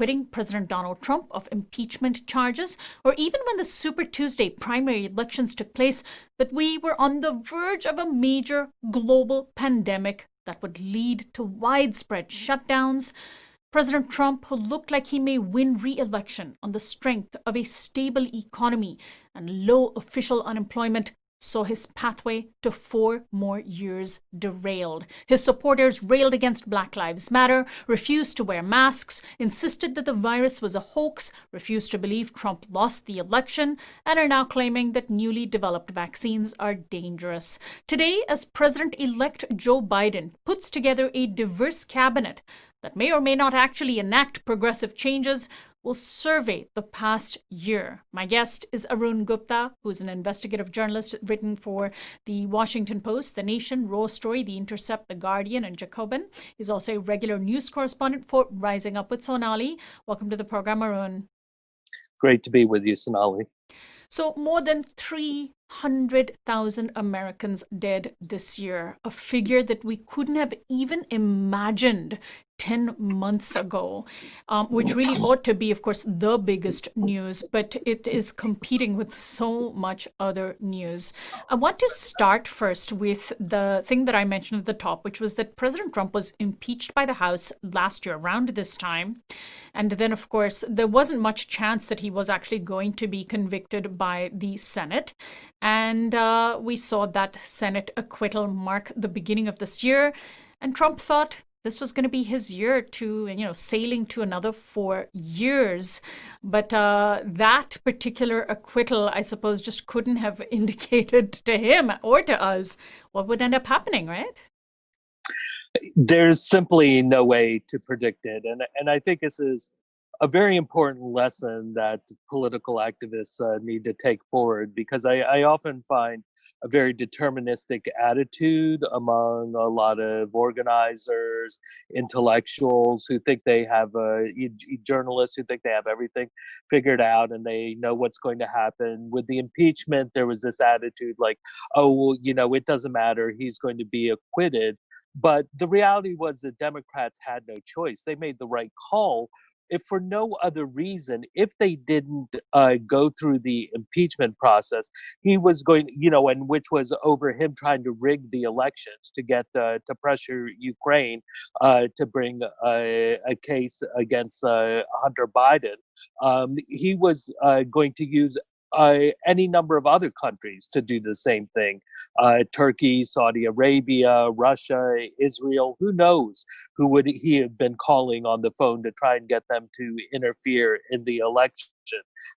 acquitting President Donald Trump of impeachment charges, or even when the Super Tuesday primary elections took place, that we were on the verge of a major global pandemic that would lead to widespread shutdowns. President Trump, who looked like he may win re-election on the strength of a stable economy and low official unemployment, saw his pathway to 4 more years derailed. His supporters railed against Black Lives Matter, refused to wear masks, insisted that the virus was a hoax, refused to believe Trump lost the election, and are now claiming that newly developed vaccines are dangerous. Today, as President-elect Joe Biden puts together a diverse cabinet that may or may not actually enact progressive changes, will survey the past year. My guest is Arun Gupta, who's an investigative journalist written for The Washington Post, The Nation, Raw Story, The Intercept, The Guardian, and Jacobin. He's also a regular news correspondent for Rising Up with Sonali. Welcome to the program, Arun. Great to be with you, Sonali. So more than 300,000 Americans dead this year, a figure that we couldn't have even imagined 10 months ago, which really ought to be, of course, the biggest news, but it is competing with so much other news. I want to start first with the thing that I mentioned at the top, which was that President Trump was impeached by the House last year around this time. And then, of course, there wasn't much chance that he was actually going to be convicted by the Senate. And we saw that Senate acquittal mark the beginning of this year. And Trump thought this was going to be his year to, sailing to another 4 years. But that particular acquittal, I suppose, just couldn't have indicated to him or to us what would end up happening, right? There's simply no way to predict it. And I think this is a very important lesson that political activists need to take forward, because I often find a very deterministic attitude among a lot of organizers, intellectuals who think they have, journalists who think they have everything figured out and they know what's going to happen. With the impeachment, there was this attitude like, oh, well, it doesn't matter, he's going to be acquitted. But the reality was the Democrats had no choice. They made the right call. If for no other reason, if they didn't go through the impeachment process, he was going, and which was over him trying to rig the elections to get to pressure Ukraine to bring a case against Hunter Biden. He was going to use any number of other countries to do the same thing. Turkey, Saudi Arabia, Russia, Israel, who knows who would he have been calling on the phone to try and get them to interfere in the election.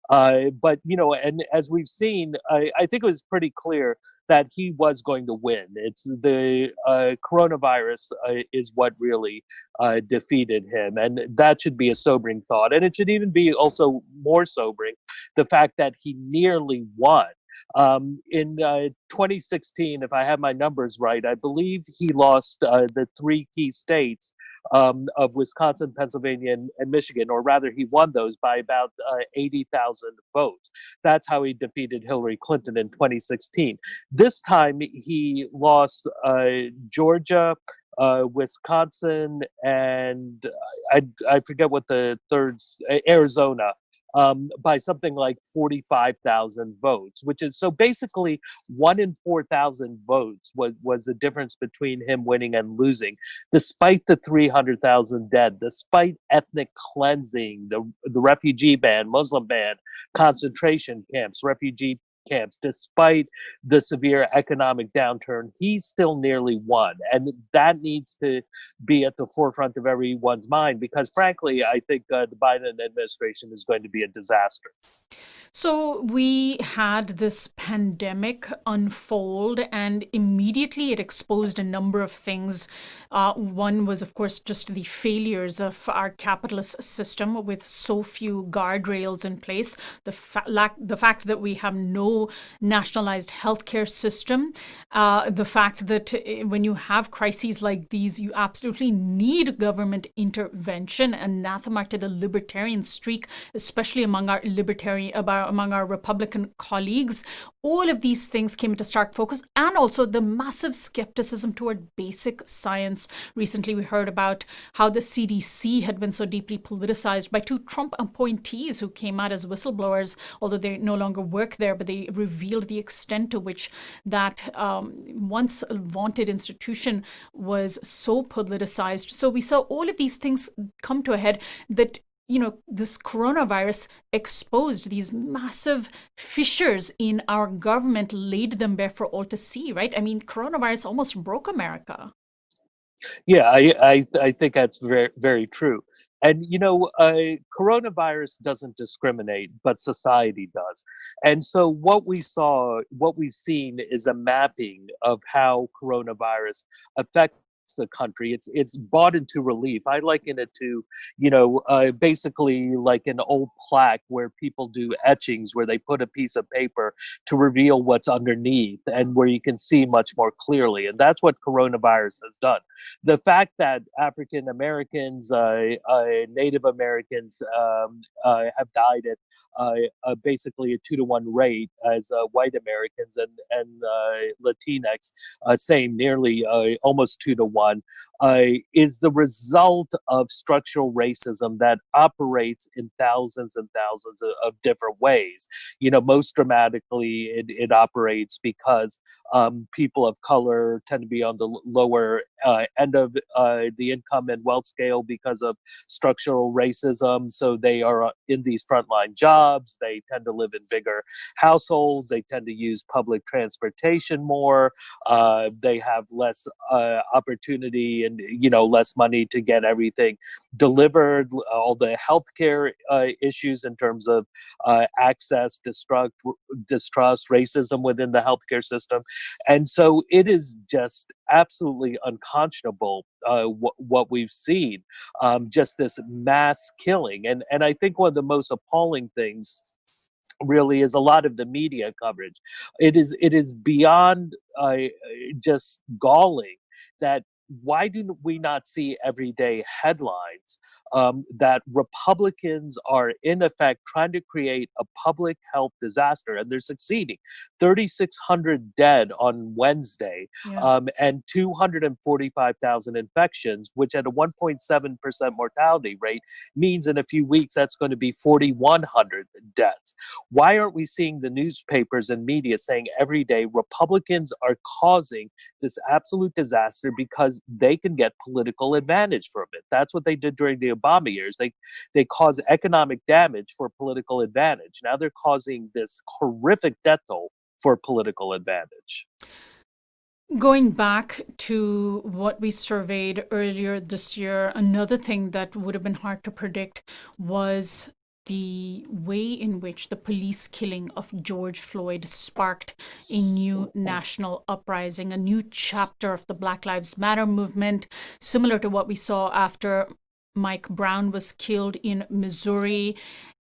But, and as we've seen, I think it was pretty clear that he was going to win. It's the coronavirus is what really defeated him. And that should be a sobering thought. And it should even be also more sobering, the fact that he nearly won. In 2016, if I have my numbers right, I believe he lost the 3 key states of Wisconsin, Pennsylvania, and Michigan, or rather he won those by about 80,000 votes. That's how he defeated Hillary Clinton in 2016. This time he lost Georgia, Wisconsin, and I forget what the third, Arizona. By something like 45,000 votes, which is so basically 1 in 4,000 votes was the difference between him winning and losing, despite the 300,000 dead, despite ethnic cleansing, the refugee ban, Muslim ban, concentration camps, refugee camps, despite the severe economic downturn, he still nearly won. And that needs to be at the forefront of everyone's mind, because frankly, I think the Biden administration is going to be a disaster. So we had this pandemic unfold, and immediately it exposed a number of things. One was, of course, just the failures of our capitalist system with so few guardrails in place. The fact that we have no no nationalized healthcare system. The fact that when you have crises like these, you absolutely need government intervention. Anathema to the libertarian streak, especially among our Republican colleagues. All of these things came into stark focus, and also the massive skepticism toward basic science. Recently, we heard about how the CDC had been so deeply politicized by two Trump appointees who came out as whistleblowers, although they no longer work there, but they revealed the extent to which that once vaunted institution was so politicized. So we saw all of these things come to a head that this coronavirus exposed these massive fissures in our government, laid them bare for all to see, right? I mean, coronavirus almost broke America. Yeah, I think that's very, very true. And coronavirus doesn't discriminate, but society does. And so what we've seen is a mapping of how coronavirus affects the country. It's brought into relief. I liken it to, basically like an old plaque where people do etchings, where they put a piece of paper to reveal what's underneath and where you can see much more clearly. And that's what coronavirus has done. The fact that African Americans, Native Americans have died at basically a 2-to-1 rate as white Americans, and Latinx, same, nearly almost 2-to-1, is the result of structural racism that operates in thousands and thousands of different ways. Most dramatically, it operates because people of color tend to be on the lower end of the income and wealth scale because of structural racism. So they are in these frontline jobs. They tend to live in bigger households. They tend to use public transportation more. They have less opportunity and less money to get everything delivered. All the healthcare issues in terms of access, distrust, racism within the healthcare system. And so it is just absolutely unconscionable what we've seen, just this mass killing. And I think one of the most appalling things really is a lot of the media coverage. It is beyond just galling that why do we not see everyday headlines that Republicans are in effect trying to create a public health disaster, and they're succeeding. 3,600 dead on Wednesday, and 245,000 infections, which at a 1.7% mortality rate means in a few weeks that's going to be 4,100 deaths. Why aren't we seeing the newspapers and media saying every day Republicans are causing this absolute disaster because they can get political advantage from it? That's what they did during the Obama years. They caused economic damage for political advantage. Now they're causing this horrific death toll for political advantage. Going back to what we surveyed earlier this year, another thing that would have been hard to predict was the way in which the police killing of George Floyd sparked a new national uprising, a new chapter of the Black Lives Matter movement, similar to what we saw after Mike Brown was killed in Missouri.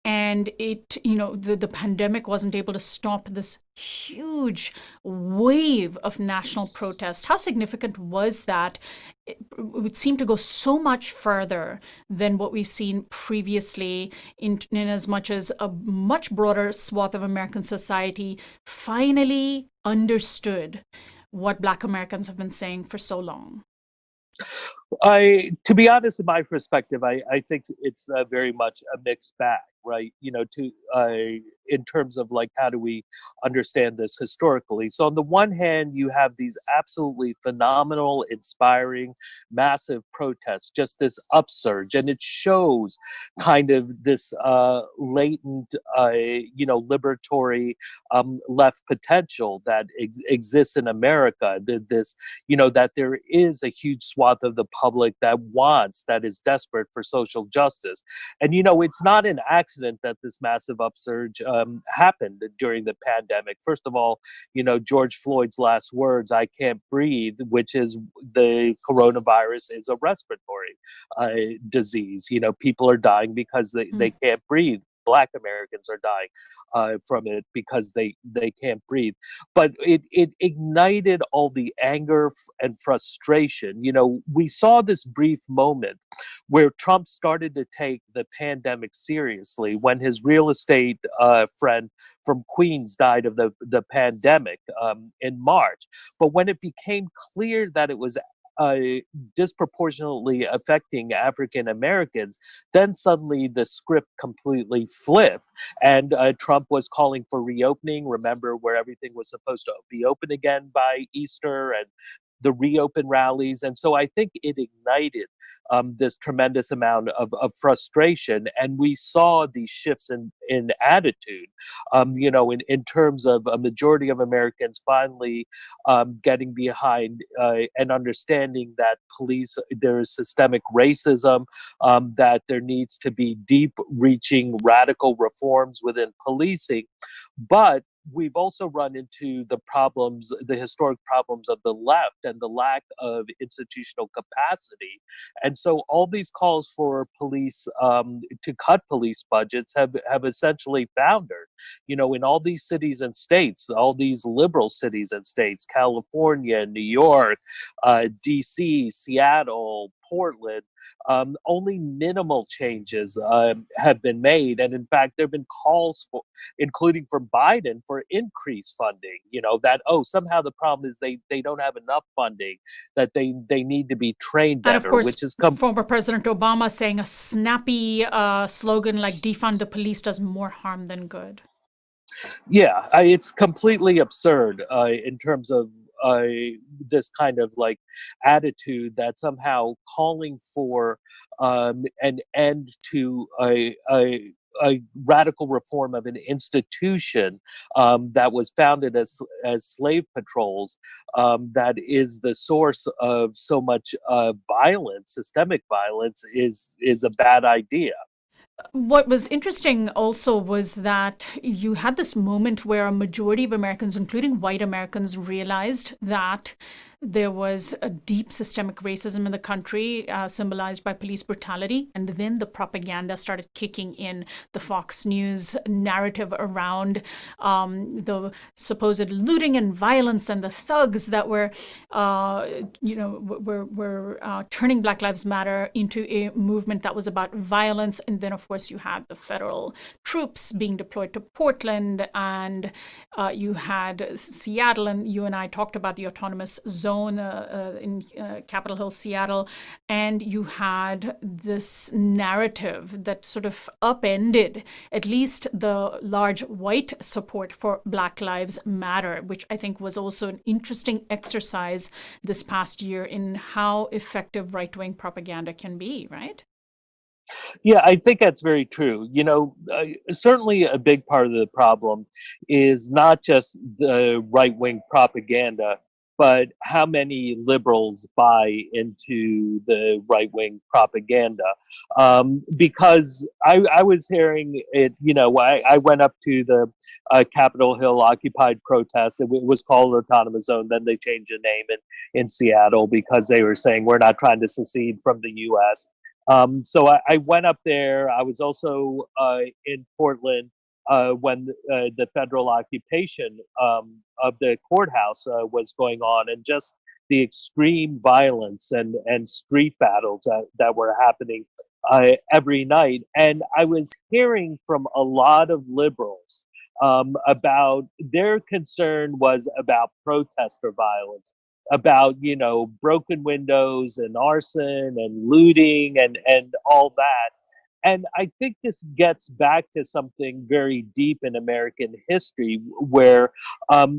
And the pandemic wasn't able to stop this huge wave of national protest. How significant was that? It would seem to go so much further than what we've seen previously, in as much as a much broader swath of American society finally understood what Black Americans have been saying for so long. To be honest, in my perspective, I think it's very much a mixed bag, right? In terms of like, how do we understand this historically? So on the one hand, you have these absolutely phenomenal, inspiring, massive protests, just this upsurge, and it shows kind of this latent, liberatory left potential that exists in America. That there is a huge swath of the public that is desperate for social justice. And, it's not an accident that this massive upsurge happened during the pandemic. First of all, George Floyd's last words, "I can't breathe," which is the coronavirus is a respiratory disease. People are dying because they can't breathe. Black Americans are dying from it because they can't breathe. But it ignited all the anger and frustration. We saw this brief moment where Trump started to take the pandemic seriously when his real estate friend from Queens died of the pandemic in March. But when it became clear that it was uh, disproportionately affecting African Americans, then suddenly the script completely flipped. And Trump was calling for reopening. Remember, where everything was supposed to be open again by Easter, and the reopen rallies. And so I think it ignited this tremendous amount of frustration. And we saw these shifts in attitude, in terms of a majority of Americans finally getting behind and understanding that there is systemic racism, that there needs to be deep reaching radical reforms within policing. But we've also run into the historic problems of the left and the lack of institutional capacity. And so all these calls for police to cut police budgets have essentially foundered. In all these cities and states, all these liberal cities and states, California, New York, DC, Seattle, Portland, only minimal changes have been made. And in fact, there have been calls for, including from Biden, for increased funding. Somehow the problem is they don't have enough funding, that they need to be trained better. And of course, which is former President Obama saying a snappy slogan like defund the police does more harm than good. Yeah, it's completely absurd in terms of this kind of like attitude that somehow calling for an end to a radical reform of an institution that was founded as slave patrols, that is the source of so much violence, systemic violence, is a bad idea. What was interesting also was that you had this moment where a majority of Americans, including white Americans, realized that there was a deep systemic racism in the country, symbolized by police brutality. And then the propaganda started kicking in. The Fox News narrative around the supposed looting and violence and the thugs that were turning Black Lives Matter into a movement that was about violence. And then, of course, you had the federal troops being deployed to Portland, and you had Seattle, and you and I talked about the autonomous zone in Capitol Hill, Seattle, and you had this narrative that sort of upended at least the large white support for Black Lives Matter, which I think was also an interesting exercise this past year in how effective right-wing propaganda can be, right? Yeah, I think that's very true. Certainly a big part of the problem is not just the right wing propaganda, but how many liberals buy into the right wing propaganda. Because I was hearing it, I went up to the Capitol Hill Occupied protest. It was called Autonomous Zone. Then they changed the name in Seattle because they were saying we're not trying to secede from the U.S. So I went up there. I was also in Portland when the federal occupation of the courthouse was going on, and just the extreme violence and street battles that were happening every night. And I was hearing from a lot of liberals about their concern was about protester violence, about broken windows and arson and looting and all that. And I think this gets back to something very deep in American history, where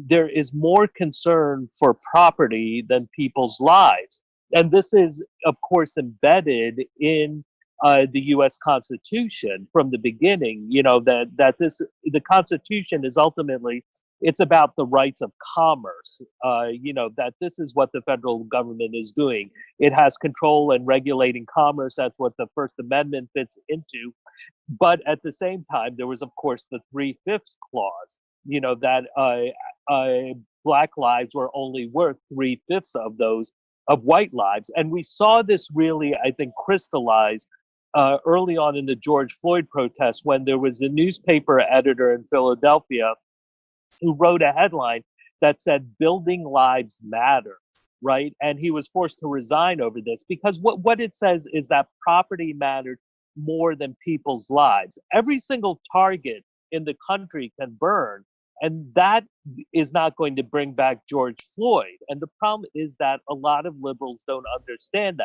there is more concern for property than people's lives. And this is, of course, embedded in the U.S. Constitution from the beginning. The Constitution is ultimately, it's about the rights of commerce. That this is what the federal government is doing. It has control and regulating commerce. That's what the First Amendment fits into. But at the same time, there was, of course, the 3/5 clause, that Black lives were only worth 3/5 of those of white lives. And we saw this really, I think, crystallize early on in the George Floyd protests when there was a newspaper editor in Philadelphia who wrote a headline that said building lives matter, right? And he was forced to resign over this because what it says is that property mattered more than people's lives. Every single target in the country can burn, and that is not going to bring back George Floyd. And the problem is that a lot of liberals don't understand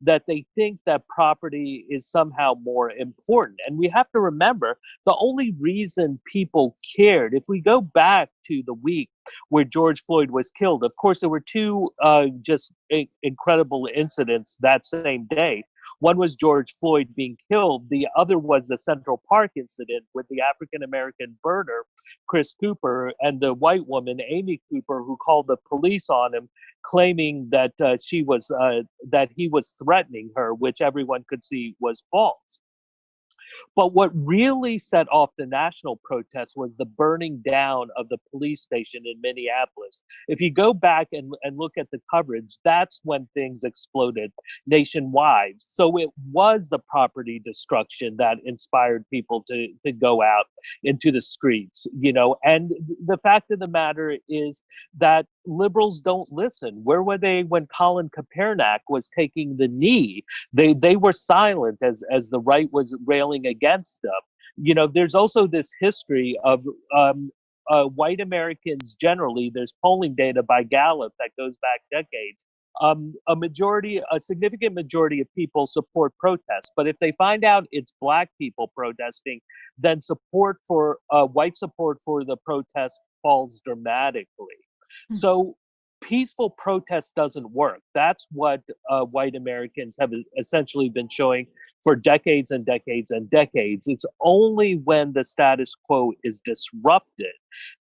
that they think that property is somehow more important. And we have to remember the only reason people cared, if we go back to the week where George Floyd was killed, of course, there were two incredible incidents that same day. One was George Floyd being killed. The other was the Central Park incident with the African-American birder, Chris Cooper, and the white woman, Amy Cooper, who called the police on him, claiming that that he was threatening her, which everyone could see was false. But what really set off the national protests was the burning down of the police station in Minneapolis. If you go back and look at the coverage, that's when things exploded nationwide. So it was the property destruction that inspired people to go out into the streets, you know. And the fact of the matter is that liberals don't listen. Where were they when Colin Kaepernick was taking the knee? They were silent as the right was railing against them. You know, there's also this history of white Americans generally. There's polling data by Gallup that goes back decades. A significant majority of people support protests, but if they find out it's black people protesting, then white support for the protest falls dramatically. So peaceful protest doesn't work. That's what white Americans have essentially been showing for decades and decades and decades. It's only when the status quo is disrupted.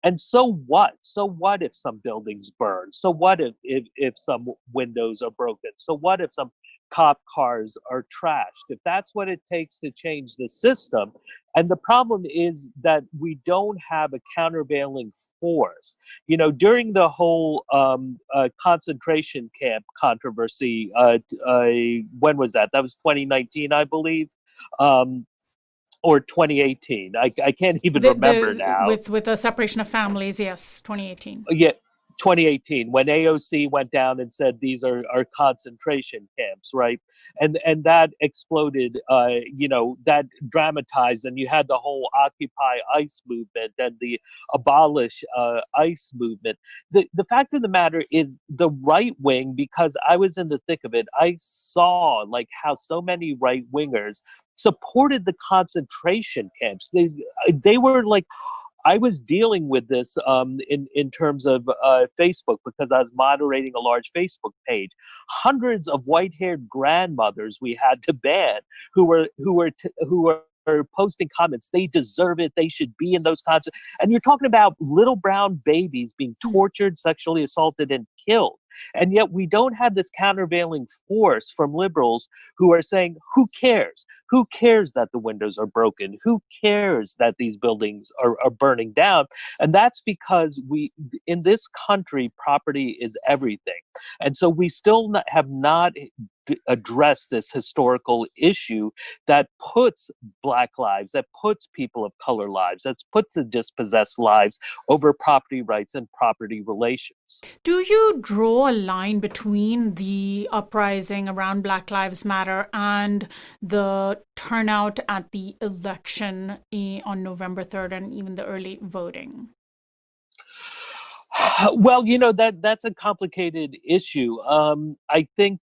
And so what? So what if some buildings burn? So what if some windows are broken? So what if some cop cars are trashed? If that's what it takes to change the system. And the problem is that we don't have a countervailing force. You know, during the whole concentration camp controversy, when was that? That was 2019, I believe. Or 2018. I can't even remember now. With the separation of families, yes, 2018. Yeah, 2018, when AOC went down and said these are concentration camps, right? And that exploded, you know, that dramatized, and you had the whole Occupy ICE movement and the abolish ICE movement. The fact of the matter is the right wing, because I was in the thick of it, I saw like how so many right wingers supported the concentration camps. They were like, I was dealing with this in terms of Facebook, because I was moderating a large Facebook page. Hundreds of white-haired grandmothers we had to ban who were posting comments. They deserve it. They should be in those concerts. And you're talking about little brown babies being tortured, sexually assaulted, and killed. And yet we don't have this countervailing force from liberals who are saying, who cares? Who cares that the windows are broken? Who cares that these buildings are burning down? And that's because in this country, property is everything. And so we still have not addressed this historical issue that puts Black lives, that puts people of color lives, that puts the dispossessed lives over property rights and property relations. Do you draw a line between the uprising around Black Lives Matter and the turnout at the election on November 3rd and even the early voting? Well, you know, that's a complicated issue. I think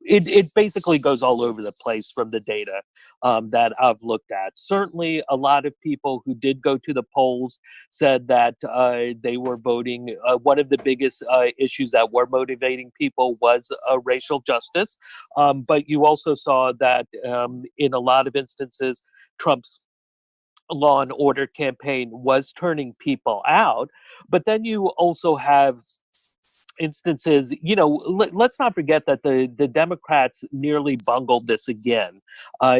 it basically goes all over the place from the data that I've looked at. Certainly, a lot of people who did go to the polls said that they were voting. One of the biggest issues that were motivating people was racial justice. But you also saw that in a lot of instances, Trump's law and order campaign was turning people out. But then you also have instances, you know, let's not forget that the Democrats nearly bungled this again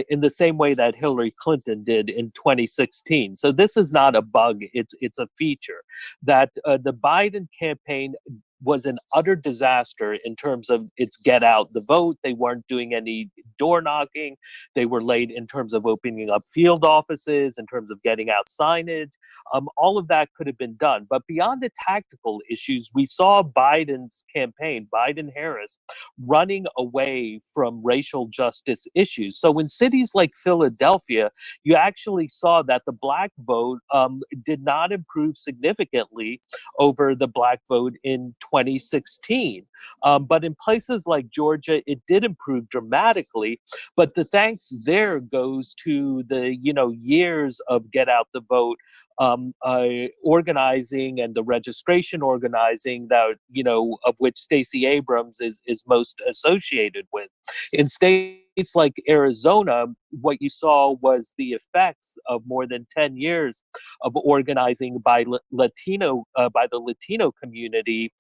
in the same way that Hillary Clinton did in 2016. So this is not a bug, it's a feature that the Biden campaign was an utter disaster in terms of its get out the vote. They weren't doing any door knocking. They were late in terms of opening up field offices, in terms of getting out signage. All of that could have been done. But beyond the tactical issues, we saw Biden's campaign, Biden Harris, running away from racial justice issues. So in cities like Philadelphia, you actually saw that the black vote did not improve significantly over the black vote in 2016. But in places like Georgia, it did improve dramatically. But the thanks there goes to the years of get out the vote organizing and the registration organizing that of which Stacey Abrams is most associated with. In states like Arizona, what you saw was the effects of more than 10 years of organizing by by the Latino community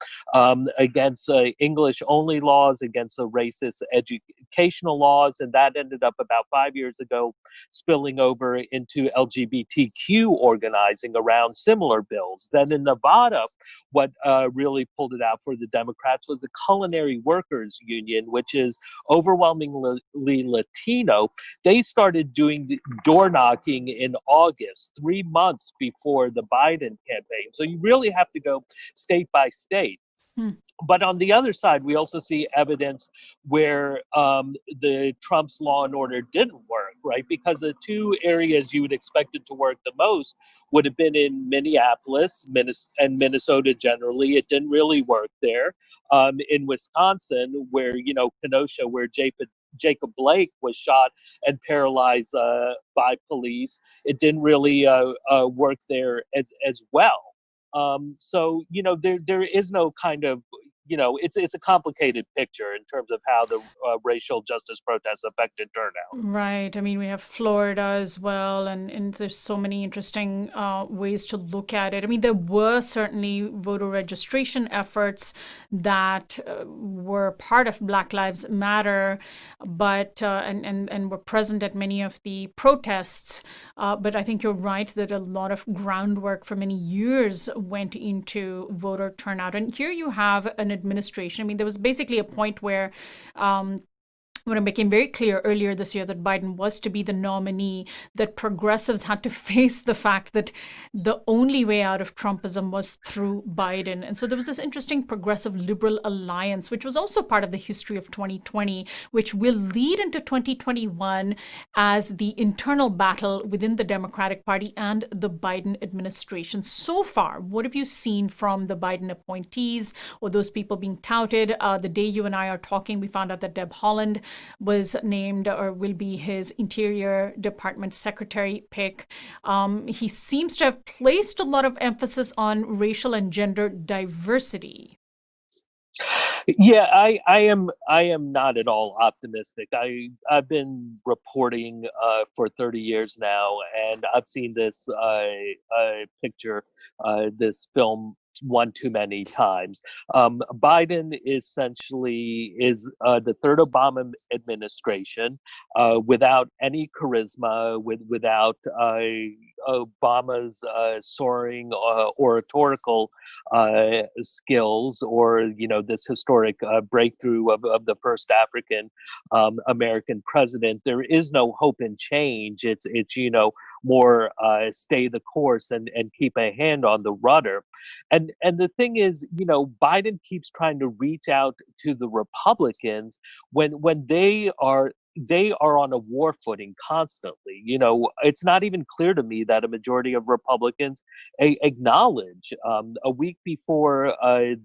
against English only laws, against the racist educational laws, and that ended up about 5 years ago spilling over into LGBTQ organizing around similar bills. Then in Nevada, what really pulled it out for the Democrats was the Culinary Workers Union, which is overwhelmingly Latino. They started doing the door knocking in August, 3 months before the Biden campaign. So you really have to go state by state. But on the other side, we also see evidence where the Trump's law and order didn't work, right? Because the two areas you would expect it to work the most would have been in Minneapolis and Minnesota generally. It didn't really work there. In Wisconsin, where, Kenosha, where Jacob Blake was shot and paralyzed by police, it didn't really work there as well. So there is no kind of it's a complicated picture in terms of how the racial justice protests affected turnout. Right. I mean, we have Florida as well, and there's so many interesting ways to look at it. I mean, there were certainly voter registration efforts that were part of Black Lives Matter, but and were present at many of the protests. But I think you're right that a lot of groundwork for many years went into voter turnout. And here you have an administration. I mean, there was basically a point where when it became very clear earlier this year that Biden was to be the nominee, that progressives had to face the fact that the only way out of Trumpism was through Biden. And so there was this interesting progressive liberal alliance, which was also part of the history of 2020, which will lead into 2021 as the internal battle within the Democratic Party and the Biden administration. So far, what have you seen from the Biden appointees or those people being touted? The day you and I are talking, we found out that Deb Haaland was named or will be his Interior Department secretary pick. He seems to have placed a lot of emphasis on racial and gender diversity. Yeah, I am not at all optimistic. I've been reporting for 30 years now, and I've seen this picture, this film one too many times. Biden essentially is the third Obama administration without any charisma, without Obama's soaring oratorical skills, or this historic breakthrough of the first African American president. There is no hope and change. It's more stay the course and keep a hand on the rudder. And the thing is, Biden keeps trying to reach out to the Republicans when they are on a war footing constantly. It's not even clear to me that a majority of Republicans acknowledge a week before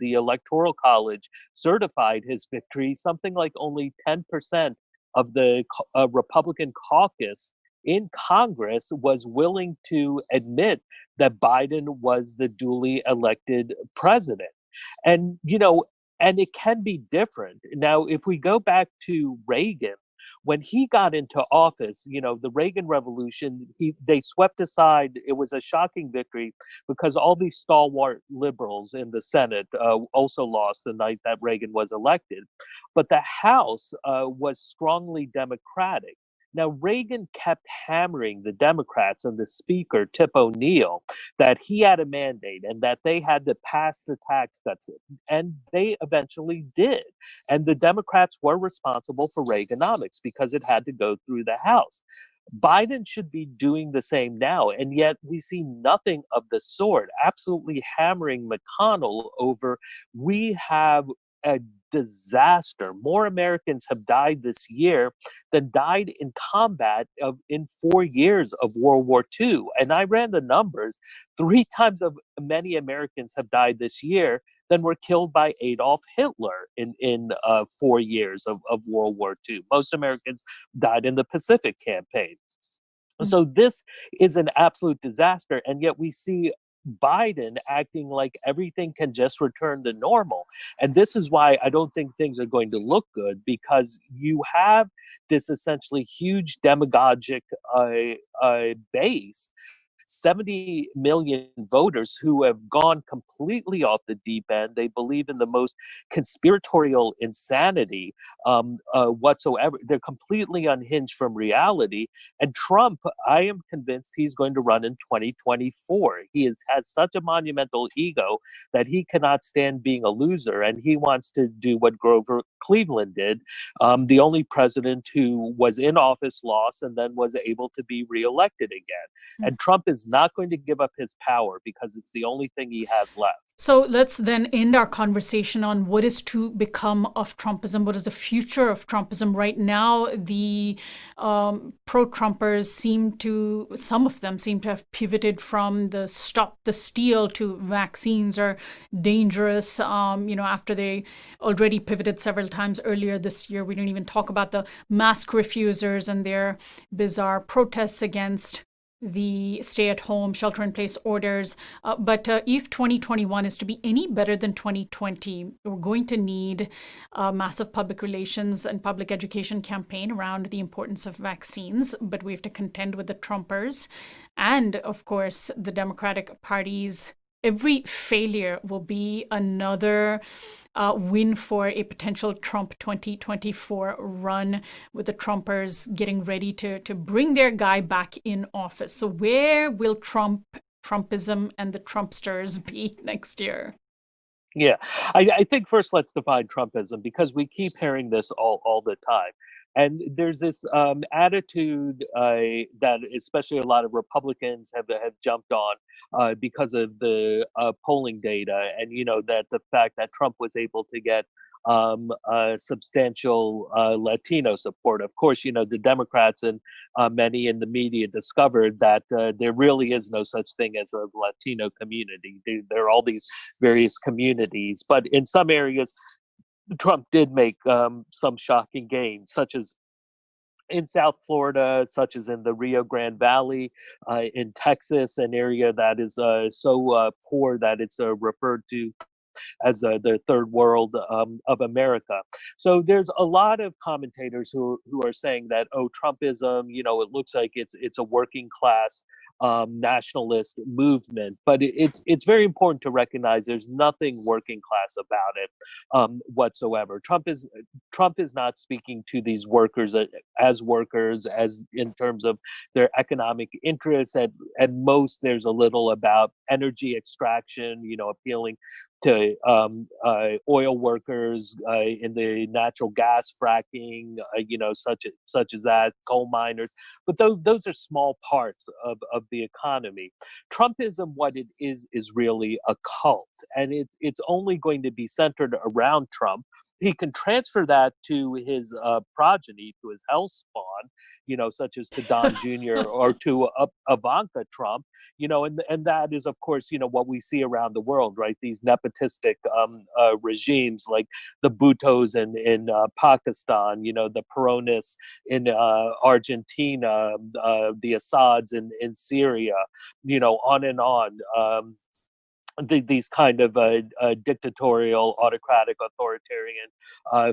the Electoral College certified his victory, something like only 10% of the Republican caucus in Congress was willing to admit that Biden was the duly elected president. And, and it can be different. Now, if we go back to Reagan, when he got into office, the Reagan Revolution, they swept aside. It was a shocking victory because all these stalwart liberals in the Senate also lost the night that Reagan was elected. But the House was strongly Democratic. Now, Reagan kept hammering the Democrats and the speaker, Tip O'Neill, that he had a mandate and that they had to pass the tax cuts. And they eventually did. And the Democrats were responsible for Reaganomics because it had to go through the House. Biden should be doing the same now, and yet we see nothing of the sort, absolutely hammering McConnell over we have a disaster. More Americans have died this year than died in combat in 4 years of World War II. And I ran the numbers. 3 times as many Americans have died this year than were killed by Adolf Hitler in 4 years of World War II. Most Americans died in the Pacific campaign. So this is an absolute disaster. And yet we see Biden acting like everything can just return to normal. And this is why I don't think things are going to look good, because you have this essentially huge demagogic base, 70 million voters who have gone completely off the deep end. They believe in the most conspiratorial insanity whatsoever. They're completely unhinged from reality. And Trump, I am convinced he's going to run in 2024. Has such a monumental ego that he cannot stand being a loser, and he wants to do what Grover Cleveland did, the only president who was in office, lost, and then was able to be reelected again. And Trump is not going to give up his power because it's the only thing he has left. So let's then end our conversation on what is to become of Trumpism. What is the future of Trumpism? Right now, the pro-Trumpers some of them seem to have pivoted from the stop the steal to vaccines are dangerous. After they already pivoted several times earlier this year. We didn't even talk about the mask refusers and their bizarre protests against the stay-at-home, shelter-in-place orders. But if 2021 is to be any better than 2020, we're going to need a massive public relations and public education campaign around the importance of vaccines. But we have to contend with the Trumpers and, of course, the Democratic Party's. Every failure will be another win for a potential Trump 2024 run, with the Trumpers getting ready to bring their guy back in office. So where will Trumpism and the Trumpsters be next year? Yeah, I think first let's define Trumpism, because we keep hearing this all the time. And there's this attitude that especially a lot of Republicans have jumped on because of the polling data, and that the fact that Trump was able to get substantial Latino support. Of course, the Democrats and many in the media discovered that there really is no such thing as a Latino community. There are all these various communities, but in some areas, Trump did make some shocking gains, such as in South Florida, such as in the Rio Grande Valley, in Texas, an area that is so poor that it's referred to as the third world of America. So there's a lot of commentators who are saying that, oh, Trumpism, it looks like it's a working class nationalist movement, but it's very important to recognize there's nothing working class about it whatsoever. Trump is not speaking to these workers as in terms of their economic interests. At most, there's a little about energy extraction, appealing to oil workers in the natural gas fracking, such as that, coal miners. But those are small parts of the economy. Trumpism, what it is really a cult, and it's only going to be centered around Trump. He can transfer that to his progeny, to his hell spawn, such as to Don Jr. or to Ivanka Trump, and that is, of course, what we see around the world, right? These nepotistic regimes like the Bhuttos in Pakistan, the Peronists in Argentina, the Assads in Syria, on and on. these kind of dictatorial, autocratic, authoritarian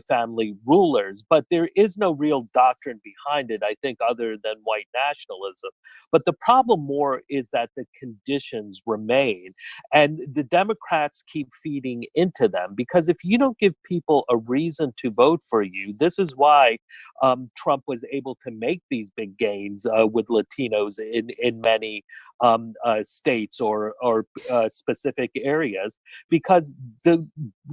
family rulers. But there is no real doctrine behind it, I think, other than white nationalism. But the problem more is that the conditions remain, and the Democrats keep feeding into them. Because if you don't give people a reason to vote for you, this is why Trump was able to make these big gains with Latinos in many states or specific areas, because the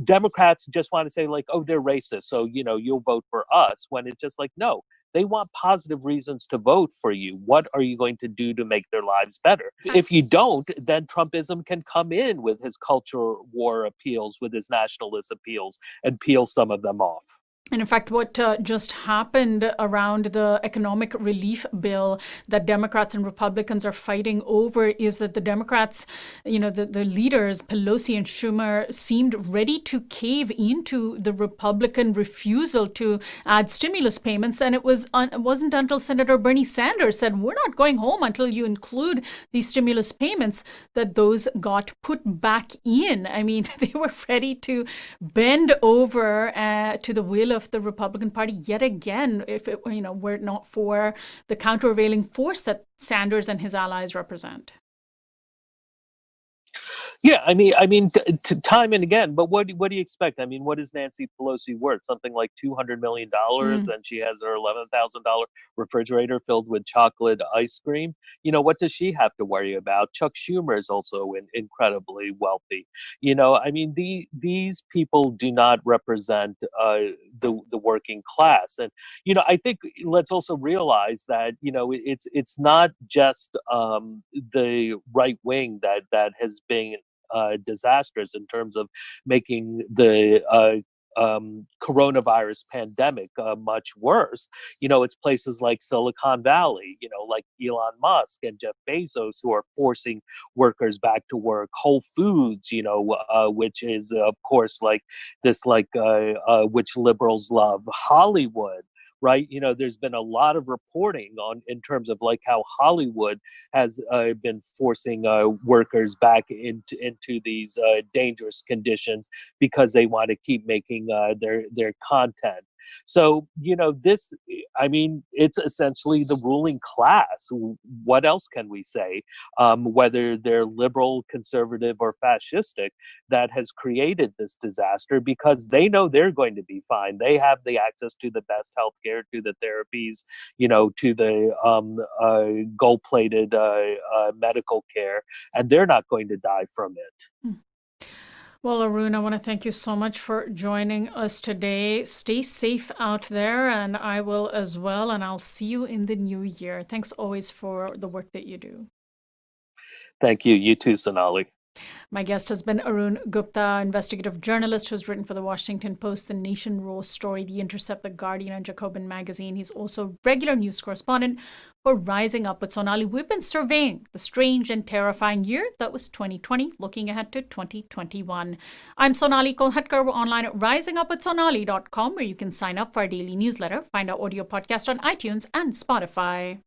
Democrats just want to say like, oh, they're racist, so you'll vote for us. When it's just like, no, they want positive reasons to vote for you. What are you going to do to make their lives better? If you don't, then Trumpism can come in with his culture war appeals, with his nationalist appeals, and peel some of them off. And in fact, what just happened around the economic relief bill that Democrats and Republicans are fighting over is that the Democrats, the leaders, Pelosi and Schumer, seemed ready to cave into the Republican refusal to add stimulus payments. And it wasn't until Senator Bernie Sanders said, we're not going home until you include these stimulus payments, that those got put back in. I mean, they were ready to bend over to the will of the Republican Party yet again, if it were not for the countervailing force that Sanders and his allies represent. Yeah, I mean, time and again. But what do you expect? I mean, what is Nancy Pelosi worth? Something like $200 million, and she has her $11,000 refrigerator filled with chocolate ice cream. What does she have to worry about? Chuck Schumer is also incredibly wealthy. I mean, these people do not represent the working class, and I think let's also realize that it's not just the right wing that has been disastrous in terms of making the coronavirus pandemic much worse. It's places like Silicon Valley, like Elon Musk and Jeff Bezos, who are forcing workers back to work. Whole Foods, which is of course like this, which liberals love. Hollywood. Right, there's been a lot of reporting in terms of like how Hollywood has been forcing workers back into these dangerous conditions because they want to keep making their content. So this, I mean, it's essentially the ruling class. What else can we say? Whether they're liberal, conservative, or fascistic, that has created this disaster, because they know they're going to be fine. They have the access to the best healthcare, to the therapies, to the gold-plated medical care, and they're not going to die from it. Well, Arun, I want to thank you so much for joining us today. Stay safe out there, and I will as well, and I'll see you in the new year. Thanks always for the work that you do. Thank you. You too, Sonali. My guest has been Arun Gupta, investigative journalist who's written for The Washington Post, The Nation, Raw Story, The Intercept, The Guardian, and Jacobin Magazine. He's also regular news correspondent for Rising Up with Sonali. We've been surveying the strange and terrifying year that was 2020, looking ahead to 2021. I'm Sonali Kolhatkar. We're online at risingupwithsonali.com, where you can sign up for our daily newsletter, find our audio podcast on iTunes and Spotify.